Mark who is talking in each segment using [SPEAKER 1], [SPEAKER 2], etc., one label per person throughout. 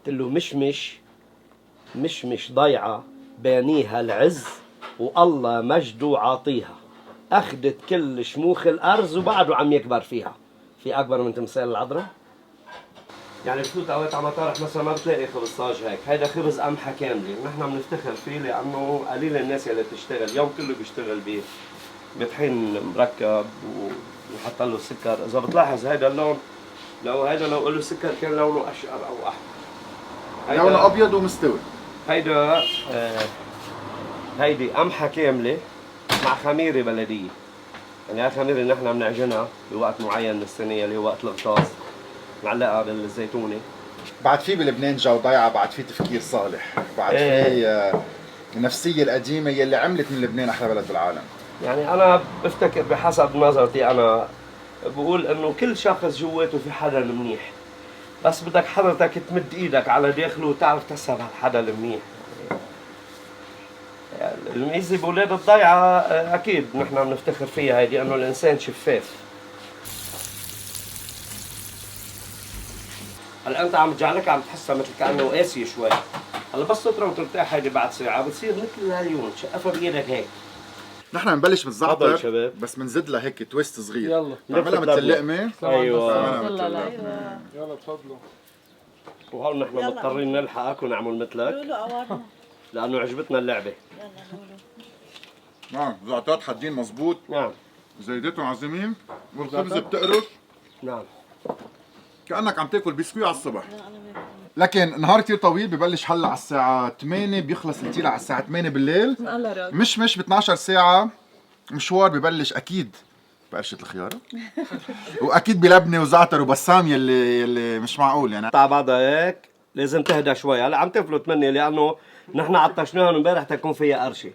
[SPEAKER 1] قلت له مش ضيعة بانيها العز والله مجده عاطيها، أخدت كل شموخ الأرز وبعده عم يكبر فيها. في أكبر من تمثال العذراء؟ يعني بفوت اوقات على مطارح مثلا ما بتلاقي خبز صاج هيك، هيدا خبز قمحة كاملة، نحن بنفتخر فيه لأنه قليل الناس اللي بتشتغل، اليوم كله بيشتغل بطحين مركب وحط له سكر. إذا بتلاحظ هيدا اللون، لو له سكر كان لونه أشقر أو أحمر.
[SPEAKER 2] لونه أبيض ومستوي.
[SPEAKER 1] هيدا هيدي قمحة كاملة مع خميرة بلدية. يعني هاي الخميرة اللي نحن بنعجنها بوقت معين من السنة اللي هو وقت الغطاس، معلقة بالزيتونة.
[SPEAKER 2] بعد في بلبنان جو ضيعة، بعد في تفكير صالح، بعد في النفسية القديمة يلي عملت من لبنان أحلى بلد بالعالم.
[SPEAKER 1] يعني أنا بفتكر بحسب نظرتي أنا بقول إنه كل شخص جواته في حدا منيح، بس بدك حضرتك تمد إيدك على داخله وتعرف تسهر هالحدا المنيح. يعني الميزة بولاد الضيعة أكيد نحن بنفتخر فيها هيدي، إنه الإنسان شفاف. هلا أنت عم تجعلك عم تحسها مثل كأنه قاسية شوي، هلا بس تطرى وترتاح هيدي بعد ساعة بتصير مثل العيون، شقفها بإيدك هيك.
[SPEAKER 2] نحن بنبلش بالزعتر
[SPEAKER 1] شباب،
[SPEAKER 2] بس بنزيد لها هيك تويست صغير.
[SPEAKER 1] يلا
[SPEAKER 2] بنعملها مثل اللقمة.
[SPEAKER 1] ايوه
[SPEAKER 3] يلا تفضلوا.
[SPEAKER 1] وهون نحن مضطرين نلحقك ونعمل مثلك لأنه عجبتنا اللعبة.
[SPEAKER 2] نعم زعترات حادين مزبوط.
[SPEAKER 1] نعم.
[SPEAKER 2] زيتون عظيمين والخبز بتقرش.
[SPEAKER 1] نعم.
[SPEAKER 2] كأنك عم تاكل بسكوي على الصبح. لكن نهار كتير طويل، ببلش هلا على الساعة 8 بيخلص التيل على الساعة 8 بالليل. مش ب 12 ساعة مشوار ببلش أكيد بقرشة الخيارة وأكيد بلبنة وزعتر وبسام يلي مش معقول يعني.
[SPEAKER 1] على بعضها هيك لازم تهدى شوي، هلا عم تفلت مني لأنه نحن عطشناها امبارح تكون فيها قرشة،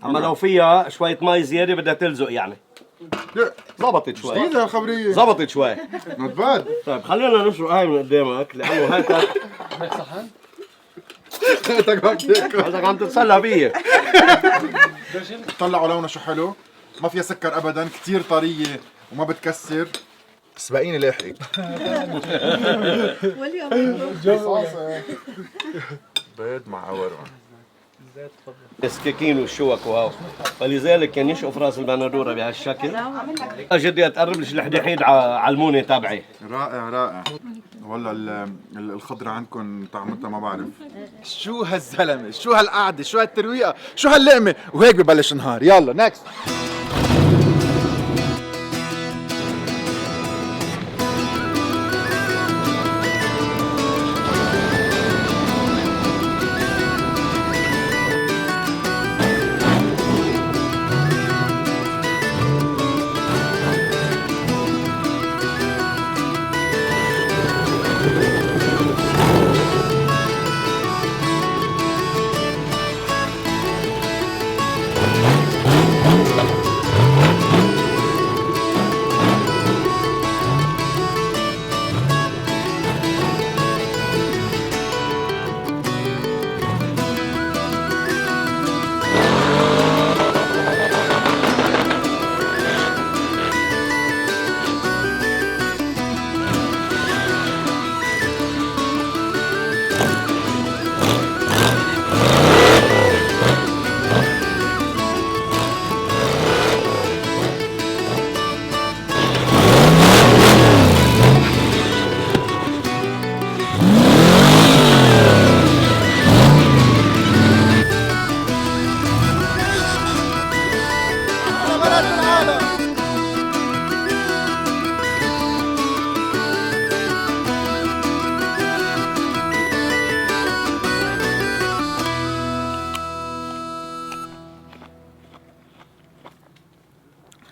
[SPEAKER 1] أما لو فيها شوية مي زيادة بدها تلزق يعني. ضبطت شوي.
[SPEAKER 2] جديدة الخبرية.
[SPEAKER 1] ضبطت شوي.
[SPEAKER 2] نوت باد.
[SPEAKER 1] طيب خلينا نشرق هاي من قدامك لأنه هاتك
[SPEAKER 3] صحن؟
[SPEAKER 1] هاتك عم تتسلى بيه.
[SPEAKER 2] طلعوا لونها شو حلو، ما فيها سكر أبدا، كتير طرية وما بتكسر. سبقيني لاحقك.
[SPEAKER 4] واليوم
[SPEAKER 2] بيض مع قوارع.
[SPEAKER 1] السكاكين والشوك وهاو، فلذلك كان يشقف راس البندوره بهالشكل. اجدي تقرب لي الحديد على المونه تبعي.
[SPEAKER 2] رائع رائع. والله الخضرة عندكم طعمتها ما بعرف. شو هالزلمة، شو هالقعدة، شو هالترويقة، شو هاللقمة، وهيك ببلش النهار. يلا نكست.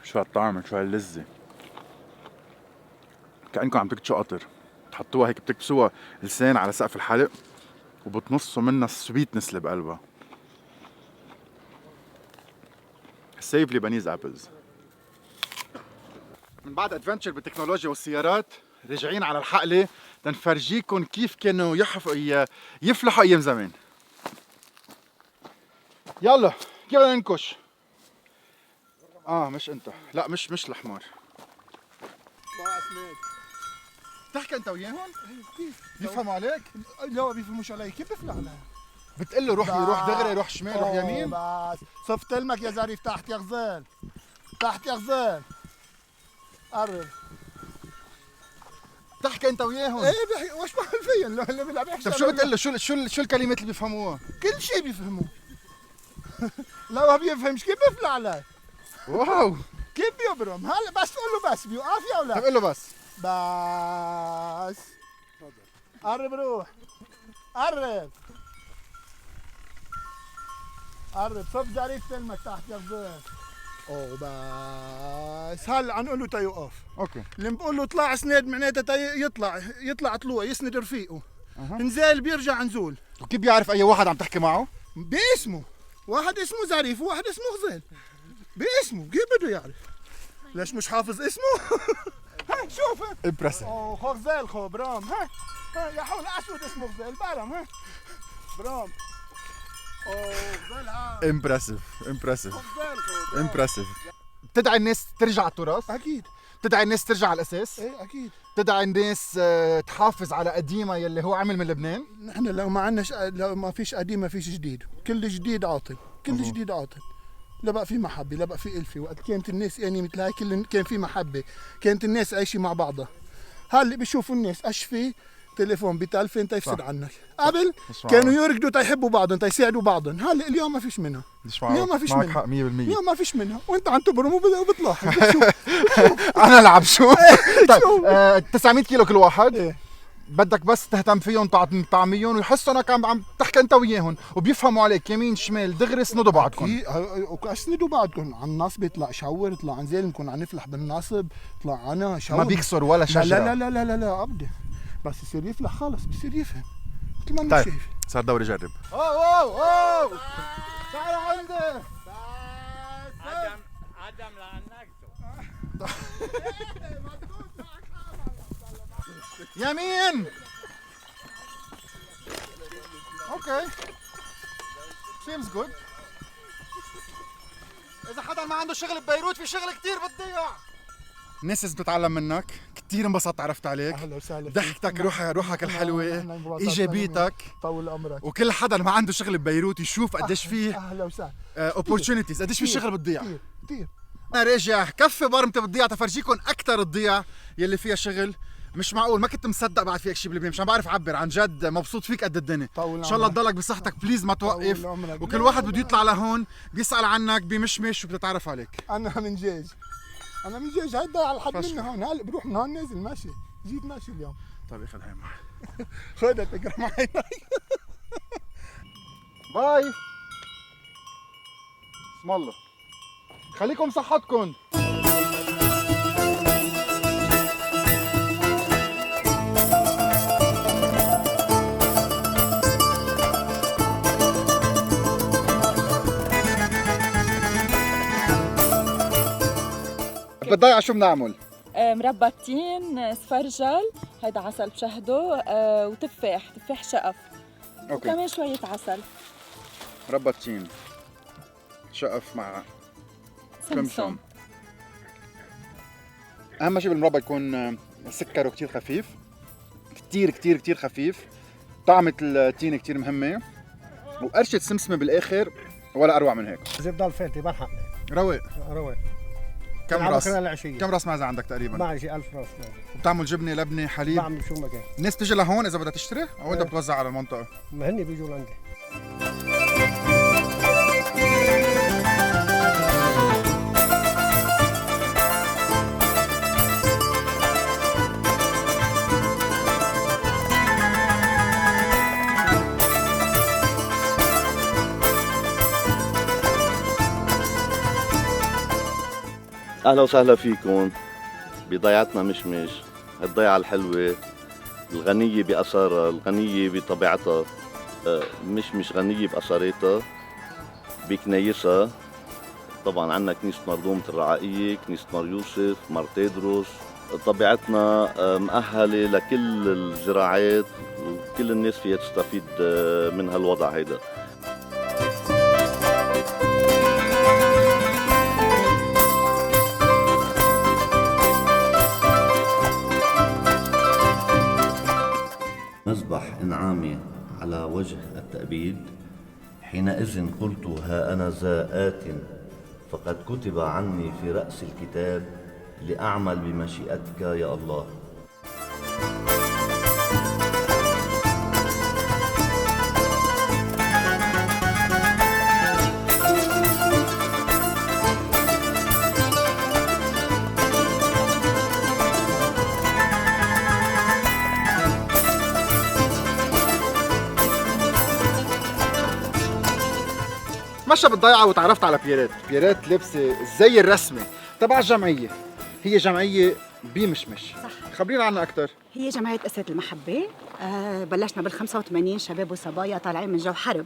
[SPEAKER 2] شو هالطعم، شو هاللذة، كأنكم عم تكتشوا قطر. تحطوها هيك بتكبسوها لسان على سقف الحلق وبتنصوا منها السويتنس اللي بقلبها. سيف لبنيز ابلز. من بعد ادفنتشر بالتكنولوجيا والسيارات راجعين على الحقلة لنفرجيكم كيف كانوا يفلحوا ايام زمان. يلا كيف بدنا ننكش؟ مش انت، لا مش الحمار. بتحكي انت وياهم؟
[SPEAKER 4] كيف؟
[SPEAKER 2] بيفهموا عليك؟
[SPEAKER 4] لا ما بيفهموش علي، كيف بيفلح علي؟
[SPEAKER 2] بتقول له روح دغري، روح شمال، روح يمين؟
[SPEAKER 4] بس صفت لك يا ظريف، تحت يا غزال، تحت يا غزال. قرب.
[SPEAKER 2] بتحكي انت وياهم؟
[SPEAKER 4] ايه وش بعمل فيهم؟ اللي بيلعب يحكي.
[SPEAKER 2] طب شو بتقول له؟ شو الكلمات اللي بيفهموها؟
[SPEAKER 4] كل شيء بيفهموه. لو ما بيفهمش كيف بيفلح علي؟
[SPEAKER 2] واو،
[SPEAKER 4] كيف بيبرم؟ هلا بس تقول له بس بيوقف يا
[SPEAKER 2] طب
[SPEAKER 4] ولا؟
[SPEAKER 2] قول له بس.
[SPEAKER 4] بس قرب روح، قرب صف ظريف تلمك تحت يا غزال. اوه بس هلا عم نقول له تيوقف.
[SPEAKER 2] اوكي.
[SPEAKER 4] اللي بقول له اطلع اسند معناتها يطلع طلوع يسند رفيقه. نزال بيرجع نزول.
[SPEAKER 2] وكيف بيعرف اي واحد عم تحكي معه؟
[SPEAKER 4] باسمه، واحد اسمه ظريف وواحد اسمه غزال. باسمه، كيف بده يعرف؟ ليش مش حافظ اسمه؟ ها شوف.
[SPEAKER 2] امبرسيف.
[SPEAKER 4] اوه خو غزال خو برام. ها يا حول اسود اسمه غزال برام. ها برام. اوه غزال ها.
[SPEAKER 2] امبرسيف
[SPEAKER 4] غزال خو برام.
[SPEAKER 2] امبرسيف. بتدعي الناس ترجع على التراث؟
[SPEAKER 4] اكيد.
[SPEAKER 2] بتدعي الناس ترجع على الاساس؟
[SPEAKER 4] ايه اكيد.
[SPEAKER 2] بتدعي الناس تحافظ على قديمة يلي هو عمل من لبنان؟
[SPEAKER 4] نحن لو ما عندناش، لو ما فيش قديم ما فيش جديد، كل جديد عاطل، كل جديد عاطل. لا بقى في محبه، لا بقى في ألفة. وقت كانت الناس يعني مثل هاي كان في محبه، كانت الناس عايشه مع بعضها. هلا بيشوفوا الناس اشفي تليفون بتلفن تيفسد عنك. قبل كانوا يركضوا تيحبوا بعضهم تيساعدوا بعضهم. هلا اليوم ما فيش منها. اليوم ما فيش منها.
[SPEAKER 2] حق 100%.
[SPEAKER 4] اليوم ما فيش منها، وانت عم تبرم وبتلاحظ.
[SPEAKER 2] انا العب شو؟ طيب 900 كيلو كل واحد.
[SPEAKER 4] ايه
[SPEAKER 2] بدك بس تهتم فيهم، تعميهم ويحسوا انك عم تحكي انت وياهم وبيفهموا عليك يمين شمال دغري، سندوا بعضكم.
[SPEAKER 4] اسندوا بعضكم. على النصب يطلع شاور، يطلع انزل، نكون عم نفلح بالنصب، طلع انا شاور.
[SPEAKER 2] ما بيكسر ولا شجره.
[SPEAKER 4] لا لا لا لا لا ابدا. بس يصير يفلح خلص، بصير يفهم مثل ما انت
[SPEAKER 2] طيب
[SPEAKER 4] شايف.
[SPEAKER 2] صار دوري جرب.
[SPEAKER 4] اوه تعال عندي.
[SPEAKER 3] عدم لعنكته.
[SPEAKER 2] يمين. اوكي سيمز جود. اذا حدا ما عنده شغل ببيروت، في شغل كتير بتضيع. الناس اللي بتتعلم منك كتير انبسطت، عرفت عليك.
[SPEAKER 4] اهلا وسهلا.
[SPEAKER 2] ضحكتك، روحك الحلوه، ايجابيتك،
[SPEAKER 4] طول عمرك.
[SPEAKER 2] وكل حدا اللي ما عنده شغل ببيروت يشوف قديش فيه
[SPEAKER 4] اهلا وسهلا.
[SPEAKER 2] اوبورتونيتيز، قديش في شغل بتضيع.
[SPEAKER 4] كثير.
[SPEAKER 2] انا راجع كفي برمتي بتضيع تفرجيكم اكثر الضياع يلي فيها شغل. مش معقول ما كنت مصدق بعد فيك شيء بلبنان، مش عم بعرف اعبر عن جد. مبسوط فيك قد الدنيا. ان شاء الله تضلك بصحتك، بليز ما توقف. وكل واحد بده يطلع لهون بيسال عنك بمشمش وبتتعرف عليك.
[SPEAKER 4] انا من جيج، هيدا على الحد منا هون. هلا بروح من هون نازل ماشي، جيت ماشي اليوم.
[SPEAKER 2] طيب اخذ هاي معي.
[SPEAKER 4] خذها تقرا معي.
[SPEAKER 2] باي. اسم الله. خليكم صحتكم. بتضيع شو بنعمل؟
[SPEAKER 5] مربى تين، سفرجل، هيدا عسل بشهده، وتفاح شقف.
[SPEAKER 2] اوكي.
[SPEAKER 5] وكمان شوية عسل.
[SPEAKER 2] مربى تين، شقف مع سمسم. اهم شيء بالمربى يكون سكره كتير خفيف، كتير خفيف. طعمة التين كتير مهمة، وقرشة سمسمة بالاخر ولا اروع من هيك.
[SPEAKER 6] زبده الفاتي بلحق
[SPEAKER 2] روق. كم راس؟
[SPEAKER 6] العشيه
[SPEAKER 2] كم راس معزة عندك تقريبا؟
[SPEAKER 6] معي شي 1000 راس معزة.
[SPEAKER 2] وبتعمل جبنة، لبنة، حليب؟
[SPEAKER 6] بعمل شو ما كان.
[SPEAKER 2] الناس بتيجي لهون اذا بدها تشتري او انت بتوزع على المنطقة؟
[SPEAKER 6] ما هني بيجوا لعندي.
[SPEAKER 7] اهلا وسهلا فيكم بضيعتنا مشمش، الضيعة الحلوة الغنية بأثارها، الغنية بطبيعتها. مشمش غنية بأثاراتها بكنايسها. طبعا عندنا كنيسة مرضومة الرعائية، كنيسة مار يوسف، مار تيدروس. طبيعتنا مؤهلة لكل الزراعات وكل الناس فيها تستفيد من هالوضع هيدا. إنعامي على وجه التأبيد، حينئذ قلت ها أنا ذا آت، فقد كتب عني في رأس الكتاب لأعمل بمشيئتك يا الله.
[SPEAKER 2] مشى بالضيعة وتعرفت على بيرات. بيرات لابسة الزي الرسمي تبع الجمعية. هي جمعية بمشمش.
[SPEAKER 8] صح.
[SPEAKER 2] خبرينا عنها أكتر.
[SPEAKER 8] هي جمعية أسرة المحبة. بلشنا بال85 شباب وصبايا طالعين من جو حرب.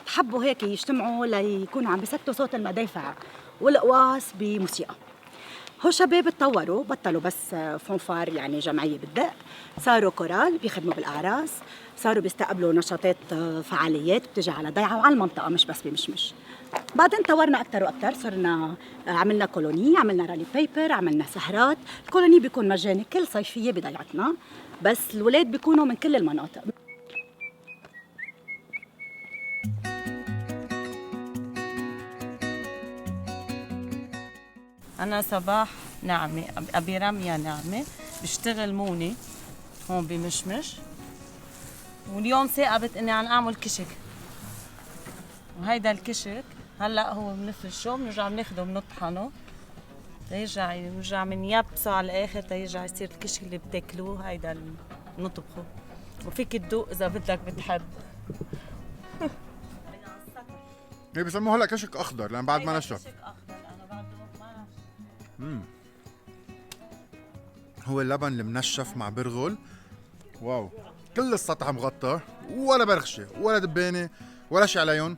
[SPEAKER 8] حبوا هيك يجتمعوا ليكونوا عم بيسكتوا صوت المدافع والقواص بموسيقى. هو شباب اتطوروا، بطلوا بس فونفار يعني جمعية بالدق، صاروا كورال بيخدموا بالأعراس، صاروا بيستقبلوا نشاطات فعاليات بتجي على ضيعة وعلى المنطقة مش بس بمشمش. بعدين طورنا أكتر وأكتر، صرنا عملنا كولوني، عملنا رالي بيبر، عملنا سهرات. الكولوني بيكون مجاني كل صيفية بضيعتنا، بس الولاد بيكونوا من كل المناطق.
[SPEAKER 9] أنا صباح نعمة، أبي رمية نعمة، بشتغل موني هون بمشمش، واليوم ثاقبت إني عم أعمل كشك. وهيدا الكشك هلا هو بنفرشه، بنرجع بناخده بنطحنه نرجع بنيبسه على الآخر تيرجع يصير الكشك اللي بتاكلوه، هيدا اللي بنطبخه. وفيك تدوق إذا بدك بتحب.
[SPEAKER 2] هي بيسموه هلا كشك أخضر لأن بعد ما نشف. هو اللبن المنشف مع برغل. واو، كل السطح مغطى، ولا برغشة ولا دبانة ولا شي عليهم.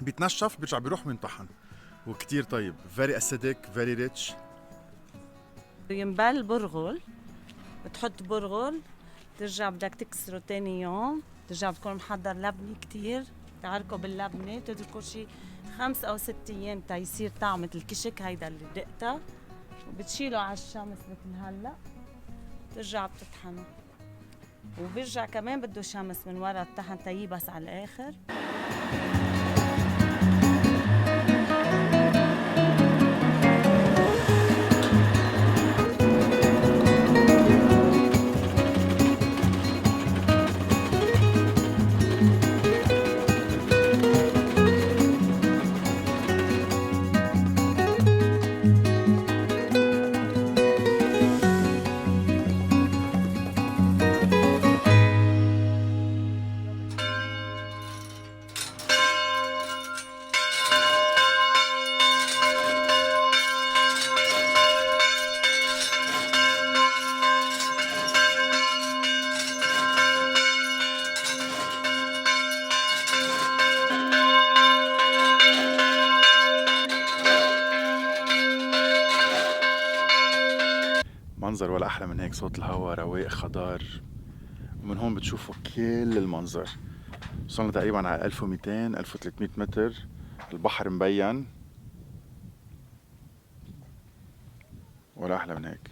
[SPEAKER 2] بيتنشف بيرجع بيروح وينطحن، وكتير طيب. very acidic very rich.
[SPEAKER 9] ينبل برغل، بتحط برغل، ترجع بدك تكسره تاني يوم، ترجع بتكون محضر لبنة كتير، تعركه باللبنة، تتركه شي 5 أو 6 أيام تا يصير طعمة الكشك هيدا اللي دقتها، وبتشيله على الشمس مثل هلا، ترجع بتطحنه. وبيرجع كمان بده شمس من ورا الطحن تيبس على الآخر.
[SPEAKER 2] منظر ولا أحلى من هيك، صوت الهواء رواق خضار، ومن هون بتشوفوا كل المنظر. وصلنا تقريبا على 1200 1300 متر، البحر مبين ولا أحلى من هيك.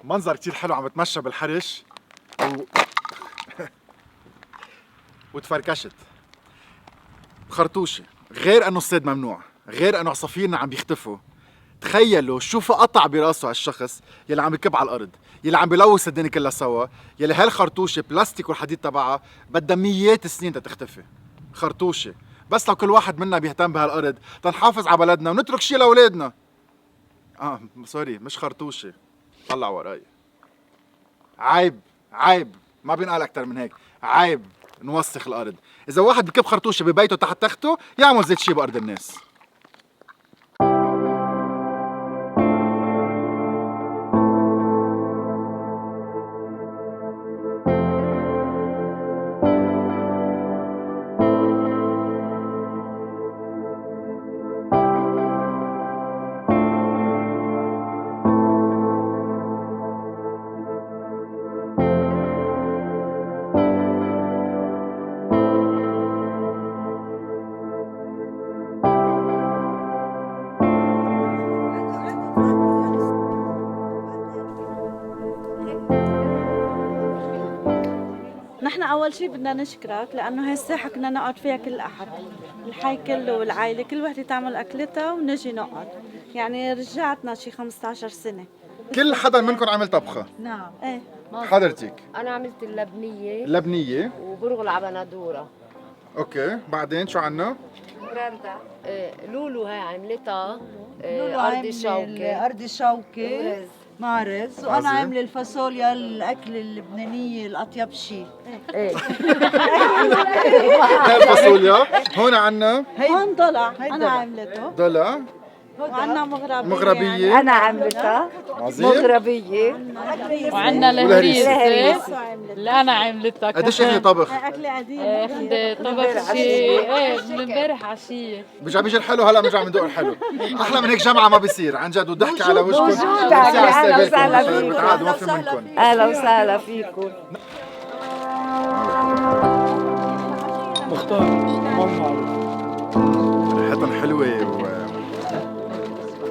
[SPEAKER 2] منظر كتير حلو، عم بتمشى بالحرش وتفركشت خرطوشة. غير انه الصيد ممنوع، غير انه عصافيرنا عم بيختفوا. تخيلوا شوفوا قطع براسه هالشخص يلي عم بكب على الارض، يلي عم بلوث الدنيا كلها سوا، يلي هالخرطوشة بلاستيك والحديد تبعها بدها ميات السنين تختفي. خرطوشة بس لو كل واحد منا بيهتم بهالارض تنحافظ على بلدنا ونترك شي لاولادنا. سوري، مش خرطوشة، طلع وراي. عيب عيب، ما بينقال اكتر من هيك. عيب نوسخ الارض. اذا واحد بكب خرطوشه ببيته تحت تخته يعمل زيت شي بارض الناس.
[SPEAKER 10] أول شي بدنا نشكرك لأنه هاي الساحة كنا نقعد فيها كل أحد، الحي كله والعائلة كل وحدة تعمل أكلتها ونجي نقعد، يعني رجعتنا شي 15 سنة.
[SPEAKER 2] كل حدا منكم عمل طبخة؟
[SPEAKER 10] نعم. ايه.
[SPEAKER 2] حضرتك؟
[SPEAKER 11] أنا عملت اللبنية.
[SPEAKER 2] لبنية؟
[SPEAKER 11] وبرغل على بندورة.
[SPEAKER 2] اوكي، بعدين شو عنا؟
[SPEAKER 11] برندا. لولو هاي عملتها.
[SPEAKER 12] أرض شوكة. أرض شوكة مع رز، وأنا عاملة الفاصوليا الأكل اللبنانية الأطيب شيء.
[SPEAKER 11] ايه.
[SPEAKER 2] هاي الفاصوليا، هون عنا
[SPEAKER 10] هون ضلع أنا عملته.
[SPEAKER 2] ضلع.
[SPEAKER 10] وعنا مغربية.
[SPEAKER 2] مغربية.
[SPEAKER 11] أنا عملتها.
[SPEAKER 2] عظيم.
[SPEAKER 11] مغربية.
[SPEAKER 9] وعنا الهريسة اللي أنا عملتها.
[SPEAKER 2] قديش أكلة طبخ؟
[SPEAKER 10] أكلة قديمة.
[SPEAKER 9] أخذ طبخ شيء من امبارح عشية.
[SPEAKER 2] بيجي الحلو، هلا بنرجع بندوق الحلو. احلى من هيك جمعه ما بيصير عن جد، وضحكي على وجهكم.
[SPEAKER 11] أهلا وسهلا فيكم.
[SPEAKER 2] بتعاد ما في منكم.
[SPEAKER 11] أهلا وسهلا فيكم.
[SPEAKER 6] مختار ماما
[SPEAKER 2] ريحتهم حلوه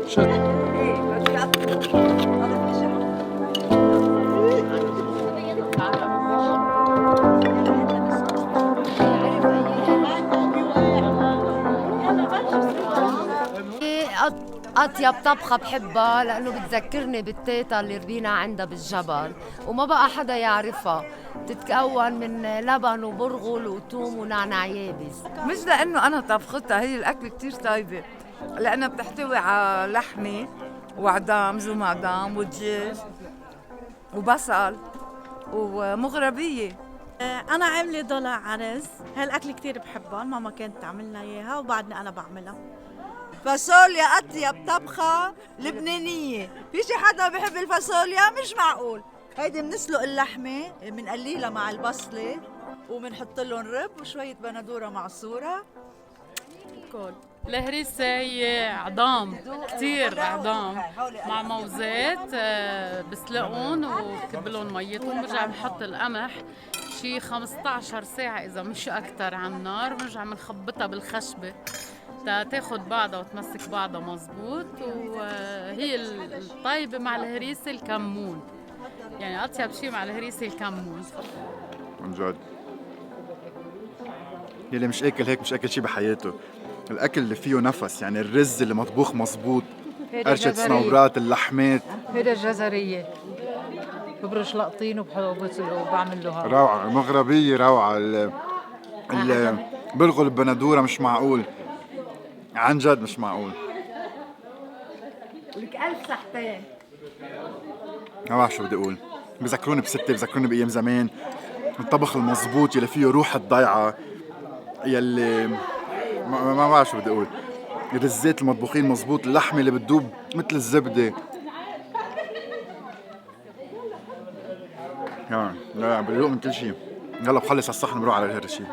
[SPEAKER 2] شد.
[SPEAKER 11] أطيب طبخة بحبها لأنه بتذكرني بالتيتا اللي ربينا عندها بالجبل وما بقى حدا يعرفها. بتتكون من لبن وبرغل وثوم ونعناع يابس.
[SPEAKER 13] مش لأنه أنا طبختها، هي الأكل كتير طيبة لأنها بتحتوي على لحمة وعدام زومعدام ودجاج وبصل ومغربية.
[SPEAKER 10] أنا عاملة ضلع عرز، هالأكل كتير بحبها، ماما كانت تعملنا إياها وبعدني أنا بعملها.
[SPEAKER 12] فاصوليا أطيب طبخة لبنانية، في شي حدا بحب الفاصوليا؟ مش معقول. هيدي بنسلق اللحمة، بنقليها مع البصلة وبنحط لهم رب وشوية بندورة معصورة.
[SPEAKER 9] كل الهريسة هي عظام كتير عظام مع موزات، بسلقون وبكبلون ميتهم، برجع بنحط القمح شي 15 ساعة إذا مش أكتر على النار، برجع بنخبطها بالخشبة تاخد بعضها وتمسك بعضها مزبوط. وهي الطيبة مع الهريسة الكمون، يعني أطيب شي مع الهريسة الكمون.
[SPEAKER 2] عن جد يلي مش اكل هيك مش اكل شي بحياته. الاكل اللي فيه نفس، يعني الرز اللي مطبوخ مزبوط، قرشة صنوبرات، اللحمات.
[SPEAKER 14] هيدا الجزرية ببرش لقطين وبعمل له هذا.
[SPEAKER 2] روعة مغربية، روعة. البرغل بندورة مش معقول، عن جد مش معقول.
[SPEAKER 11] لك 1000 صحتين.
[SPEAKER 2] ما بعرف شو بدي اقول، بذكروني بستي، بذكروني بايام زمان، الطبخ المزبوط يلي فيه روح الضيعة، يلي ما بعرف شو بدي اقول، الرزات المطبوخين مزبوط، اللحمة اللي بتدوب مثل الزبدة. يعني لا بدوق من كل شيء. يلا بخلص هالصحن بروح على هذا الشيء.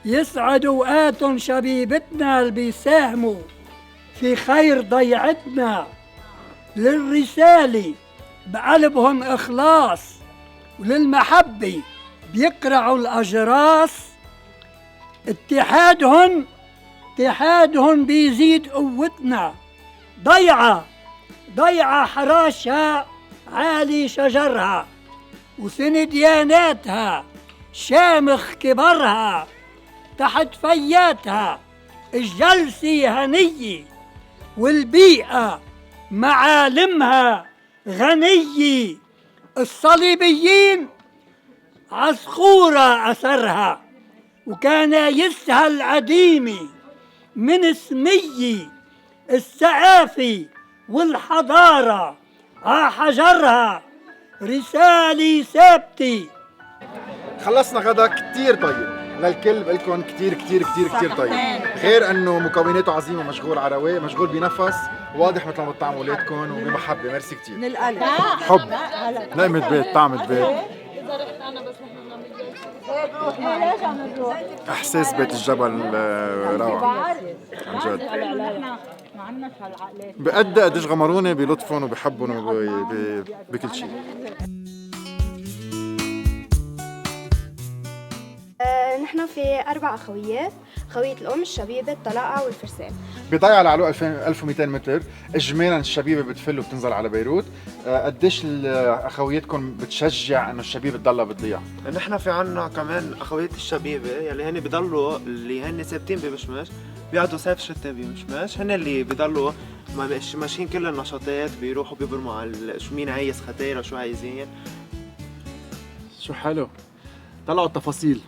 [SPEAKER 15] يسعد وقات شبيبتنا اللي بيساهموا في خير ضيعتنا، للرسالة بقلبهم إخلاص وللمحبة بيقرعوا الأجراس. اتحادهم بيزيد قوتنا. ضيعة حراشها عالي شجرها، وسن دياناتها شامخ كبرها، تحت فياتها الجلسة هنية، والبيئة معالمها غنية. الصليبيين عصخورة أثرها، وكان يسهل عديمي من سمية الثقافة والحضارة عحجرها رسالة ثابتة.
[SPEAKER 2] خلصنا غدا كتير طيب للكل، بقلكن كتير كتير كتير كتير طيب، غير انه مكوناته عظيمه، مشغول على رواق، مشغول بنفس واضح مثل ما بتطعموا اولادكم وبمحبه. ميرسي كتير.
[SPEAKER 12] من القلب
[SPEAKER 2] حب، نعمة بيت، طعمة بيت.
[SPEAKER 10] إذا رحت أنا بس نحن بنعمل
[SPEAKER 2] احساس بيت الجبل روعه عن جد. بقد قديش غمروني بلطفهم وبحبهم بكل شيء.
[SPEAKER 16] نحن في 4 أخويات، خوية الأم، الشبيبة، الطلاقة والفرسان.
[SPEAKER 2] بضيعة العلوق 1200 متر، اجمالا الشبيبة بتفل وبتنزل على بيروت. قديش اخوياتكم بتشجع انه الشبيبة تضلها بتضيع؟
[SPEAKER 17] نحن في عنا كمان اخويات الشبيبة يلي هن بضلوا اللي هن ثابتين بمشمش، بيقعدوا صيف شتاء بمشمش، هن اللي بضلوا ماشيين كل النشاطات، بيروحوا بيبرموا على شو مين عايز ختيرة شو عايزين.
[SPEAKER 2] شو حلو، طلعوا التفاصيل،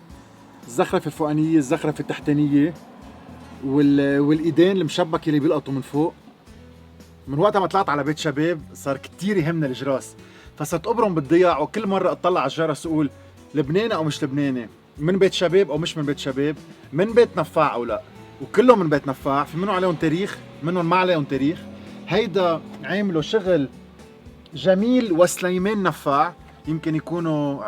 [SPEAKER 2] الزخرفة الفوقانية، الزخرفة التحتانية، والايدين المشبكة اللي بيلقطوا من فوق. من وقتها ما طلعت على بيت شباب صار كتير يهمنا الجراس، فصرت ابرم بالضياع وكل مرة اطلع على الجرس اقول لبنانة او مش لبنانة، من بيت شباب او مش من بيت شباب، من بيت نفاع او لا، وكلهم من بيت نفاع، في منهم عليهم تاريخ، منهم ما عليهم تاريخ. هيدا عاملوا شغل جميل. وسليمان نفاع يمكن يكونوا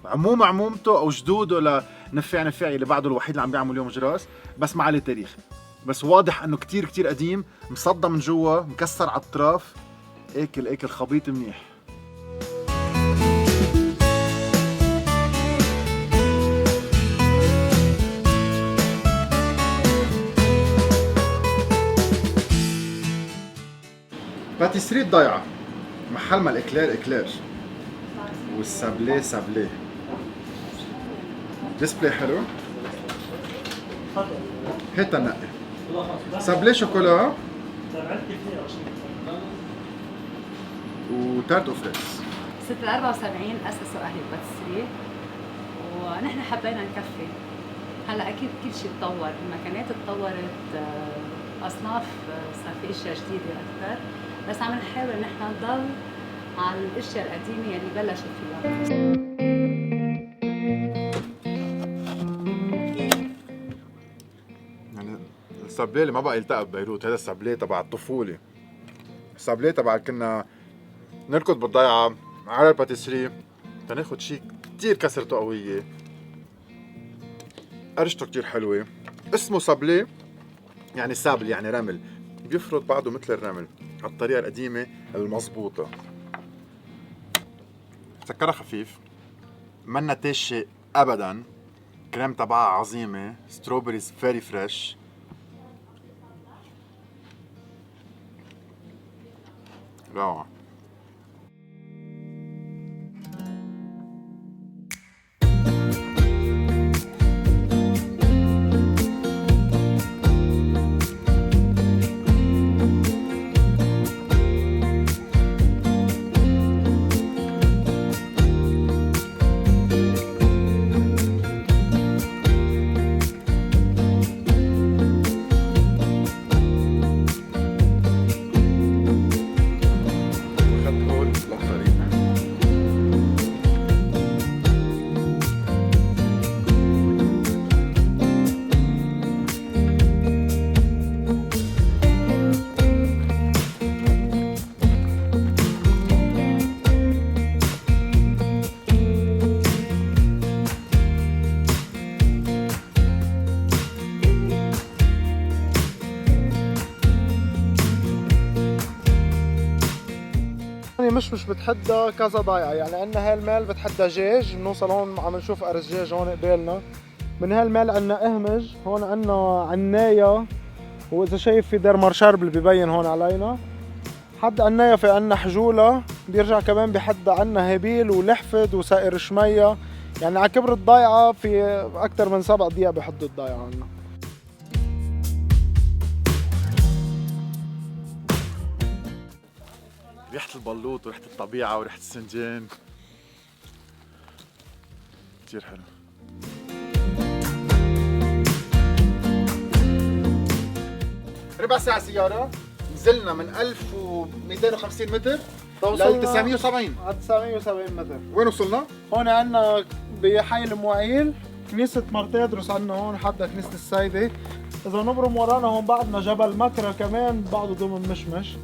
[SPEAKER 2] عمومته او جدوده لنفاعي اللي بعده الوحيد اللي عم بيعمل اليوم جراس، بس ما عليه تاريخ، بس واضح انه كتير كتير قديم، مصدى من جوا، مكسر على الطراف، اكل خبيط منيح. باتيسري الضيعة، محل ما الاكلير والسابليه ديسبلاي حلو. هات نقي سابليه شوكولا وتارت اوفريس.
[SPEAKER 18] ست 74 أسسوا أهل الباتيسري ونحن حبينا نكفي. هلا أكيد كل شيء تطور، المكانات تطورت، أصناف صار في أشياء جديدة أكثر، بس عم نحاول نحن نضل على الأشياء القديمة اللي بلشت فيها.
[SPEAKER 2] السابليه اللي ما بقى يلتقى ببيروت، هذا السابليه تبع الطفوله، السابليه تبع كنا نركض بالضيعه على الباتيسري تناخد شيء كتير كسرته قويه، قرشته كتير حلوه. اسمه سابليه يعني سابل يعني رمل، بيفرد بعضه مثل الرمل على الطريقه القديمه المضبوطه. سكرها خفيف، منا تاشي ابدا، كريم تبعها عظيمه، ستروبريز فيري فريش. روعة.
[SPEAKER 19] مش بتحدى كذا ضايعه، يعني عندنا هالمال بتحدى جاج، بنوصل هون عم نشوف قرص جاج هون قبالنا، من هالمال عندنا اهمج، هون عندنا عنايه، واذا شايف في درمر شرب اللي ببين هون علينا، حد عنايه في عندنا حجوله، بيرجع كمان بحد عندنا هبيل ولحفد وسائر شميه، يعني على كبر الضايعه في اكثر من 7 ضياع بحدوا الضايعه عندنا.
[SPEAKER 2] ريحة البلوط وريحة الطبيعة وريحة السنجان كتير حلو. ربع ساعة سيارة، نزلنا من 1250 متر ل 970
[SPEAKER 19] على 970 متر.
[SPEAKER 2] وين وصلنا؟
[SPEAKER 19] هون عندنا بحي المواعيل كنيسة مرتادروس، عندنا هون حدا كنيسة السيدة. إذا نبرم ورانا هون بعدنا جبل مكرة كمان بعده ضمن مشمش.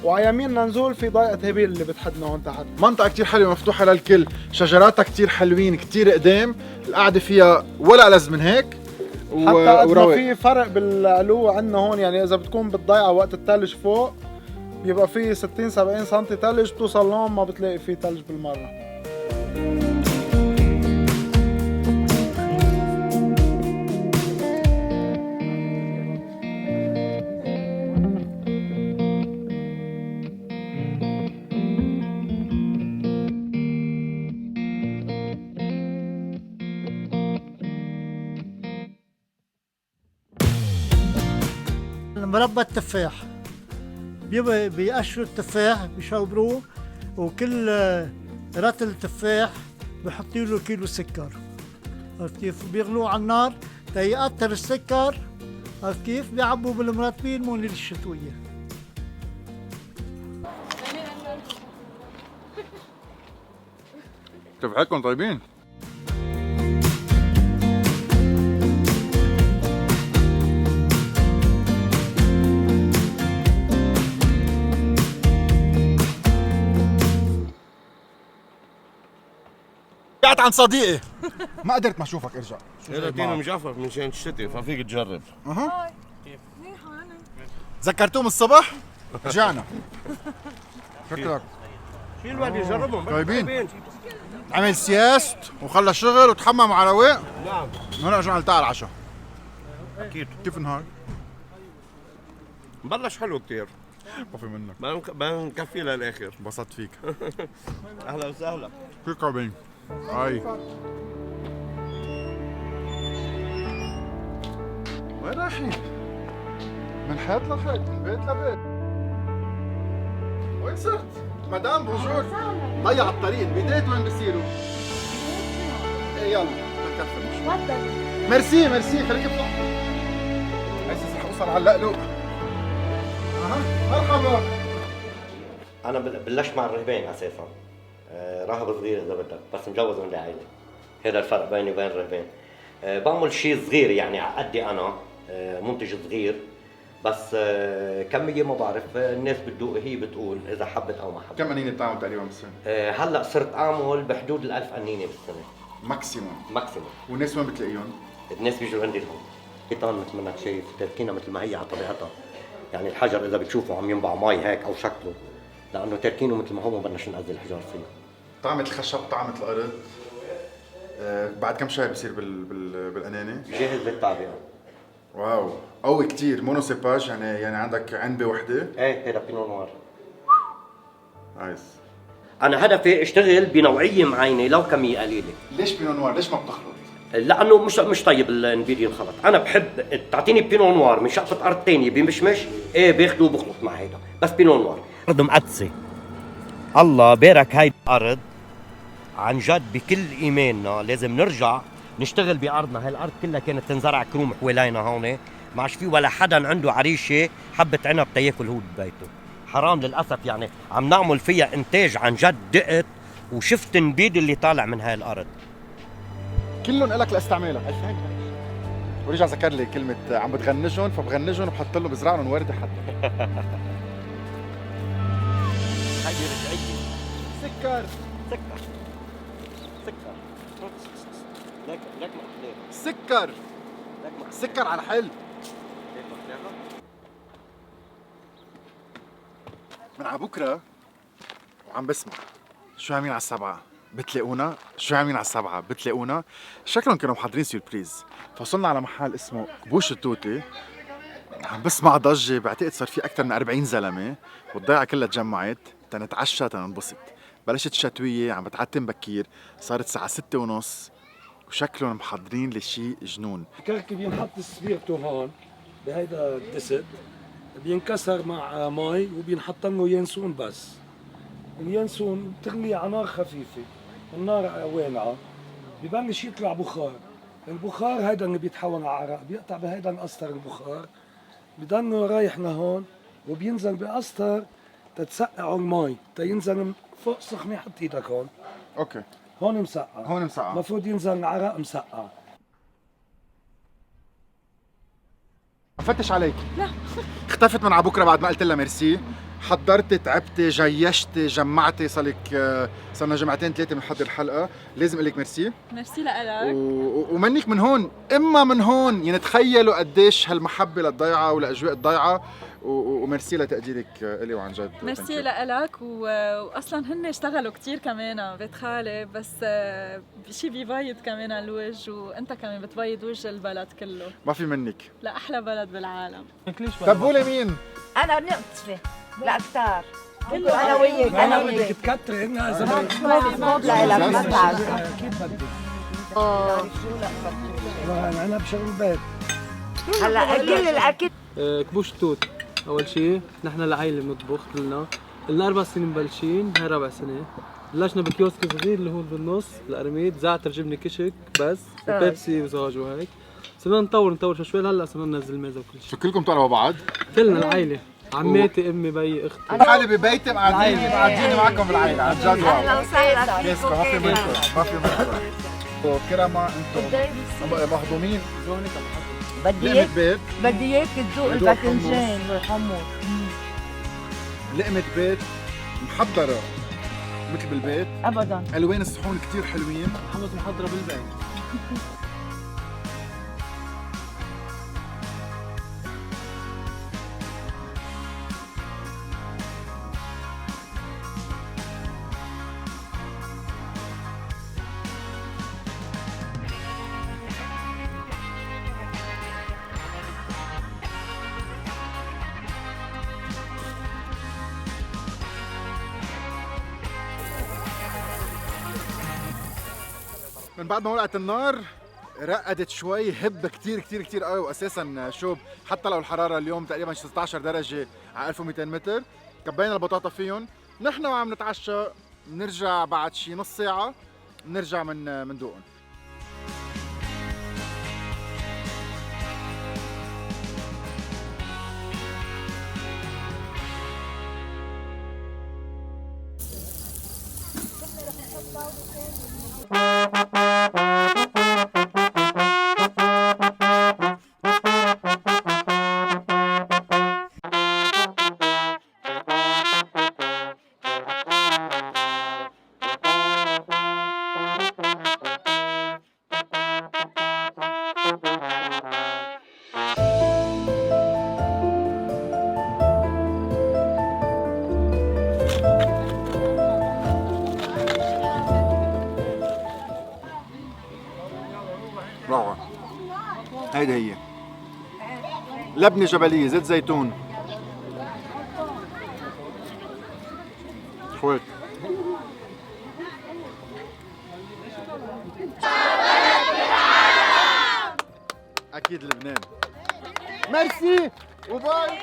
[SPEAKER 19] وعلى يميننا نزول في ضيقة هبيل اللي بتحدنا هون تحت.
[SPEAKER 2] منطقة كتير حلوة مفتوحة للكل، شجراتها كتير حلوين، كتير قدام، القعدة فيها ولا ألذ من هيك.
[SPEAKER 19] حتى قد ما في فرق بالعلو عندنا هون، يعني إذا بتكون بالضيعة وقت الثلج فوق بيبقى في 60 70 سم ثلج، بتوصل لهون ما بتلاقي فيه ثلج بالمرة.
[SPEAKER 6] مربى التفاح بيقشروا التفاح بيشوبروه، وكل رطل تفاح بحطوا له كيلو سكر، عرفت كيف؟ بيغلوه على النار تيقطر السكر، عرفت كيف؟ بيعبوا بالمرطبين مون الشتويه.
[SPEAKER 2] كيف حالكم طيبين؟ رجعت عن صديقي ما قدرت ما اشوفك ارجع.
[SPEAKER 20] لاتينو مجعفر من شان الشتي ففيك تجرب.
[SPEAKER 2] اها ذكرتوهم الصبح؟ رجعنا. شكرك.
[SPEAKER 20] شيل الواد يجربهم.
[SPEAKER 2] طيبين. عمل سياست وخلى شغل وتحمم على رواق.
[SPEAKER 20] نعم.
[SPEAKER 2] هلا رجعنا نلتقي على العشاء.
[SPEAKER 20] اكيد.
[SPEAKER 2] كيف النهار؟
[SPEAKER 20] بلش حلو كتير.
[SPEAKER 2] ما في منك.
[SPEAKER 20] بنكفي للاخر.
[SPEAKER 2] انبسطت فيك.
[SPEAKER 20] اهلا وسهلا.
[SPEAKER 2] كيف قابلين؟ هاي. وين رايحين؟ من حيط لحيط، من بيت لبيت. وين صرت؟ مدام بونجور. ضيع الطريق، البيتات وين بصيروا؟ ايه يلا بنكفي المشوار. تفضل. ميرسي ميرسي، خليك بطلع. حاسس رح اوصل على اللقلوق. اها مرحبا.
[SPEAKER 21] انا بلشت مع الرهبان اساسا. راهب صغير اذا بدك، بس مجوز من العائله. هذا الفرق بيني وبين الرهبان. بعمل شيء صغير يعني على قدي انا، منتج صغير، بس كمية ما بعرف، الناس بتدوق هي بتقول اذا حبت او ما حبت.
[SPEAKER 2] كم قنينة بتعمل تقريبا بالسنة؟
[SPEAKER 21] هلا صرت اعمل بحدود ال1000 قنينة بالسنة.
[SPEAKER 2] ماكسيموم.
[SPEAKER 21] ماكسيموم.
[SPEAKER 2] والناس وين بتلاقيهم؟
[SPEAKER 21] الناس بيجوا عندي لهون. حيطان مثل ما انك شايف، تركينا مثل ما هي على طبيعتها. يعني الحجر اذا بتشوفه عم ينبع مي هيك او شكله، لانه تركينه مثل ما هو ما بدناش نأذي الحجار فيه.
[SPEAKER 2] طعمة الخشب، طعمة الأرض. بعد كم شهر بصير بالقنانة؟
[SPEAKER 21] جاهز للتعبئة.
[SPEAKER 2] واو، قوي كتير، مونوسيباج، يعني عندك عنبة وحدة؟
[SPEAKER 21] ايه هذا بينو نوار.
[SPEAKER 2] نايس.
[SPEAKER 21] أنا هدفي اشتغل بنوعية معينة لو كمية قليلة.
[SPEAKER 2] ليش بينو نوار؟ ليش ما بتخلط؟
[SPEAKER 21] لأنه مش طيب النبيذ ينخلط، أنا بحب تعطيني بينو نوار من شقفة أرض ثانية بمشمش، ايه باخده وبخلط مع هيدا، بس بينو نوار. أرض مقدسة. الله بارك هاي الأرض عن جد بكل إيماننا، لازم نرجع نشتغل بأرضنا. هاي الأرض كلها كانت تنزرع كروم حوالينا هون، ما عادش في ولا حدا عنده عريشة حبة عنب تياكل هو ببيته. حرام للأسف، يعني عم نعمل فيها إنتاج عن جد دقت، وشفت النبيذ اللي طالع من هاي الأرض.
[SPEAKER 2] كلهم إلك لاستعمالك. ورجع ذكر لي كلمة عم بتغنجهم، فبغنجهم وبحط لهم بزرع لهم وردة حتى.
[SPEAKER 21] هاي رجعية.
[SPEAKER 2] سكر.
[SPEAKER 21] سكر. سكر. لك
[SPEAKER 2] سكر. سكر على حل. من على بكره وعم بسمع شو عاملين على السبعة بتلاقونا، شو عاملين على السبعة بتلاقونا. شكلهم كانوا محضرين سيربريز. فوصلنا على محل اسمه كبوش التوتي، عم بسمع ضجة، بعتقد صار في أكثر من 40 زلمة، والضيعة كلها تجمعت تنتعشى تننبسط. بلشت الشتوية، عم بتعتم بكير، صارت الساعة 6:30 وشكلهم محضرين لشي جنون.
[SPEAKER 22] الكرك بينحط سبيرتو هون بهيدا الدست، بينكسر مع مي وبينحط له ينسون بس. اليانسون بتغلي على نار خفيفة، النار وانعة، ببلش يطلع بخار. البخار هيدا اللي بيتحول على عرق، بيقطع بهيدا القسطر البخار، بضله رايح لهون وبينزل بقسطر تتسقعوا المي، تينزل فوق سخنة. حط ايدك هون.
[SPEAKER 2] اوكي.
[SPEAKER 22] هون مسقع.
[SPEAKER 2] هون مسقع.
[SPEAKER 22] المفروض ينزل العرق مسقع.
[SPEAKER 2] فتش عليك.
[SPEAKER 22] لا.
[SPEAKER 2] اختفت من على بكره بعد ما قلت لها ميرسي، حضرتي تعبتي جيشتي جمعتي، صرنا جمعتين ثلاثه بنحضر الحلقه، لازم اقول لك ميرسي.
[SPEAKER 5] ميرسي لك.
[SPEAKER 2] ومنك من هون اما من هون، يعني تخيلوا قديش هالمحبه للضيعه ولاجواء الضيعه، وميرسي لتقديرك الي وعن جد.
[SPEAKER 5] ميرسي لك. واصلا هن اشتغلوا كثير كمان بيت خالي، بس شيء بيبيض كمان الوجه، وانت كمان بتبيض وجه البلد كله.
[SPEAKER 2] ما في منك.
[SPEAKER 5] لا احلى بلد بالعالم.
[SPEAKER 2] طب قولي مين؟
[SPEAKER 12] انا نقطة لا كتار كله انا وياك.
[SPEAKER 22] انا بدك تكتري انها زمان
[SPEAKER 12] مطلوب لك ما تعرف.
[SPEAKER 22] اكيد بدك. انا بشغل البيت.
[SPEAKER 12] هلا كل الاكل
[SPEAKER 1] كبوش توت. اول شيء نحن العائله بنطبخ كلنا 4 سنين مبلشين، هاي رابع سنه. بلشنا بكيوسك صغير اللي هو بالنص القرميد، زعتر جبنه كشك بس وبيبسي وزواج وهيك. صرنا نطور شوي، هلا صرنا ننزل ميزه وكل شيء.
[SPEAKER 2] شو كلكم تعرفوا بعض؟
[SPEAKER 1] كلنا العائله، عماتي امي بيي اختي.
[SPEAKER 2] انا حالي ببيتي معديني معكم بالعائله عن جد.
[SPEAKER 12] اهلا وسهلا
[SPEAKER 2] فيكم. ما في منكم كرما. انتم مهضومين.
[SPEAKER 12] بدي اياك تذوق الباذنجان والحمص.
[SPEAKER 2] لقمة بيت محضرة مثل بالبيت
[SPEAKER 12] ابدا.
[SPEAKER 2] الوان الصحون كتير حلوين.
[SPEAKER 1] الحمص محضرة بالبيت.
[SPEAKER 2] من بعد ما ولعت النار رقدت شوي، هب كتير كتير كتير قوي، واساسا شوب حتى لو الحراره اليوم تقريبا 16 درجه على 1200 متر. كبينا البطاطا فيهم. نحن وعم نتعشى بنرجع بعد شي نص ساعه، بنرجع من دوقهم. روعة. هيدي هي لبنة جبلية، زيت زيتون، شوية أكيد لبنان. ميرسي وباي.